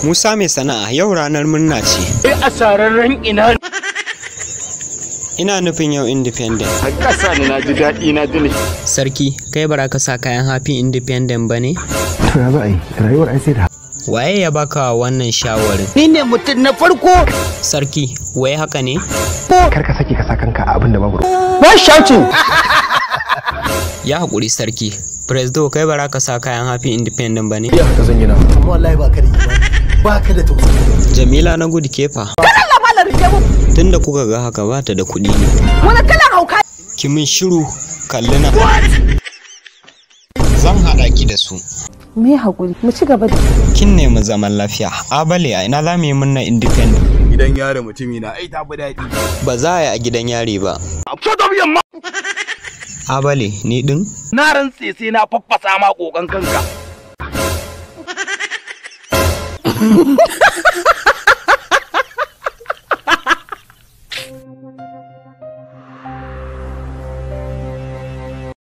Musa mai sana'a, yau ranar murna ce. A sararren ina. Ina nufin yau independent. A ƙasa ne na ji daɗi na ji ne. Sarki, kai bara ka sa kayan happy independent ba ne? To ya za a yi, rayuwar ai sai da. Waye ya baka wannan shawarin? Ni ne mutum na farko. Sarki, waye haka ne? Kar ka sake ka sa kanka a abin da babu. Ba shautin. Ya haƙuri sarki. Presdo, kai bara ka sa kayan happy independent ba ne? Ya haka zan yi na. Amma wallahi ba ka da imani. Ba ka da tausayi. Jamila na gudu kefa. Tunda kuka ga haka ba ta da kuɗi ne. Wani kalan hauka? Ki min shiru, kalli na. Zan haɗa ki da su. Me haƙuri, mu ci gaba da. Kin nemi zaman lafiya. Abale, a ina za mu yi murna independent? Gidan yari mutumi na ai ta fi daɗi. Ba za a yi a gidan yari ba. Yamma. Abale, ni ɗin? Na rantse sai na faffasa ma ƙoƙon kanka.